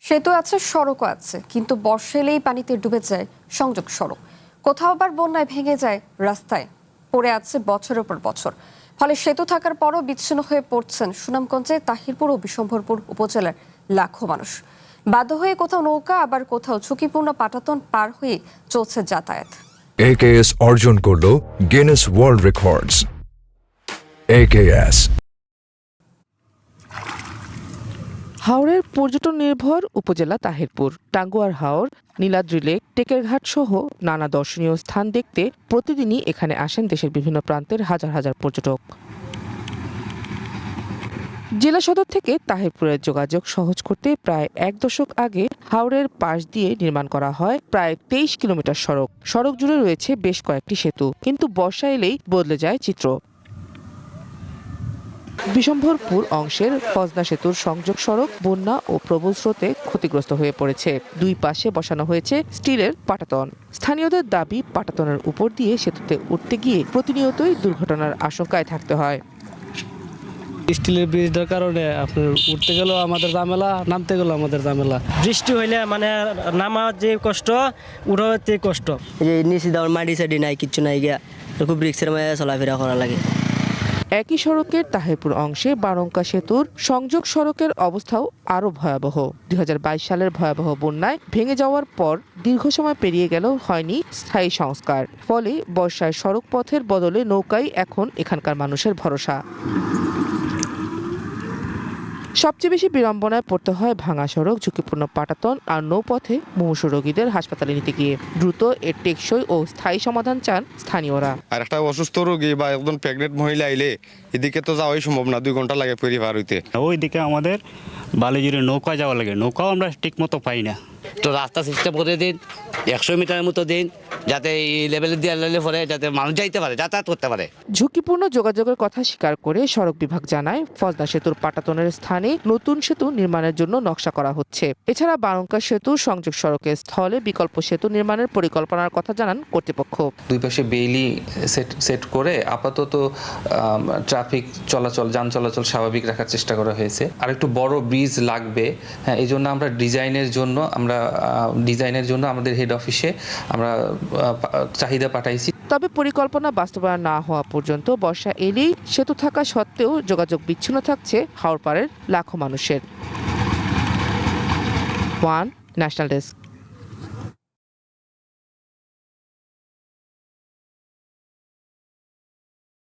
সেতু আছে, সড়কও আছে, কিন্তু বর্ষা এলেই পানিতে ডুবে যায় সংযোগ সড়ক। কোথাও আবার বন্যায় ভেঙে যায় রাস্তায় পড়ে আছে বছরের পর বছর। ফলে সেতু থাকার পরও বিচ্ছিন্ন হয়ে পড়ছেন সুনামগঞ্জে তাহিরপুর ও বিশম্ভরপুর উপজেলার লাখো মানুষ। বাধ্য হয়ে কোথাও নৌকা, আবার কোথাও ঝুঁকিপূর্ণ পাটাতন পার হয়ে চলছে যাতায়াত। AKS অর্জন করলো গিনেস ওয়ার্ল্ড রেকর্ডস। AKS হাওরের পর্যটন নির্ভর উপজেলা তাহিরপুর। টাঙ্গুয়ার হাওর, নীলাদ্রি লেক, টেকেরঘাট সহ নানা দর্শনীয় স্থান দেখতে প্রতিদিনই এখানে আসেন দেশের বিভিন্ন প্রান্তের হাজার হাজার পর্যটক। জেলা সদর থেকে তাহিরপুরের যোগাযোগ সহজ করতে প্রায় এক দশক আগে হাওরের পাশ দিয়ে নির্মাণ করা হয় প্রায় 23 কিলোমিটার সড়ক। সড়ক জুড়ে রয়েছে বেশ কয়েকটি সেতু, কিন্তু বর্ষা এলেই বদলে যায় চিত্র। বিশম্ভরপুর অংশের ফজনা সেতুর সংযোগ সড়ক বন্যা ও প্রবল স্রোতে ক্ষতিগ্রস্ত হয়ে পড়েছে। দুই পাশে বসানো হয়েছে স্টিলের পাটাতন। স্থানীয়দের দাবি, পাটাতনের উপর দিয়ে সেতুতে উঠতে গিয়ে প্রতিনিয়তই দুর্ঘটনার আশঙ্কায় থাকতে হয়। স্টিলের ব্রিজটার কারণে আপনার উঠতে গেলেও আমাদের ঝামেলা, নামতে গেলেও আমাদের ঝামেলা। বৃষ্টি হইলে মানে নামা যে কষ্ট, উঠা যে কষ্ট। এই যে নিচে দেওয়ার মাটি সাইডি নাই, কিচ্ছু নাই গিয়া, খুব রিক্সের মাঝে চলাফেরা করা লাগে। একই সড়কের তাহিরপুর অংশে বারঙ্কা সেতুর সংযোগ সড়কের অবস্থাও আরও ভয়াবহ। 2022 সালের ভয়াবহ বন্যায় ভেঙে যাওয়ার পর দীর্ঘ সময় পেরিয়ে গেলেও হয়নি স্থায়ী সংস্কার। ফলে বর্ষায় সড়ক পথের বদলে নৌকাই এখন এখানকার মানুষের ভরসা। সবচেয়ে বেশি বিড়ম্বনায় পড়তে হয় ভাঙা সড়ক, ঝুঁকিপূর্ণ পাটাতন আর নৌপথে মুমূর্ষু রোগীদের হাসপাতালে নিতে গিয়ে। দ্রুত এর টেকসই ও স্থায়ী সমাধান চান স্থানীয়রা। আর একটা অসুস্থ রোগী বা একজন প্রেগনেন্ট মহিলা আইলে এদিকে তো যাওয়াই সম্ভব না, 2 ঘন্টা লাগে ফেরি পার হইতে। ওইদিকে আমাদের বালিজুড়ে নৌকা যাওয়া লাগে, নৌকাও আমরা ঠিক মতো পাই না। তো রাস্তা সিস্টেম করে দিন, 100 মিটারের মতো দিন, যাতে এই লেভেলে দিয়ে পরে যাতে মানুষ যাইতে পারে, যাতায়াত করতে পারে। ঝুঁকিপূর্ণ যোগাযোগের কথা স্বীকার করে সড়ক বিভাগ জানায়, ফজনা সেতুর পাটাতনের স্থানে নতুন সেতু নির্মাণের জন্য নকশা করা হচ্ছে। এছাড়া বারঙ্কা সেতুর সংযোগ সড়কের স্থলে বিকল্প সেতু নির্মাণের পরিকল্পনার কথা জানান কর্তৃপক্ষ। দুই পাশে বেইলি সেট করে আপাতত ট্রাফিক চলাচল, যান চলাচল স্বাভাবিক রাখার চেষ্টা করা হয়েছে। আর একটু বড় ব্রিজ লাগবে, হ্যাঁ, এই জন্য আমরা ডিজাইনের জন্য আমাদের হেড অফিসে আমরা চাহিদা পাঠাইছি। তবে পরিকল্পনা বাস্তবায়ন না হওয়া পর্যন্ত বর্ষা এলেই সেতু থাকা সত্ত্বেও যোগাযোগ বিচ্ছিন্ন থাকছে হাওড় পাড়ের লাখো মানুষের। One national desk.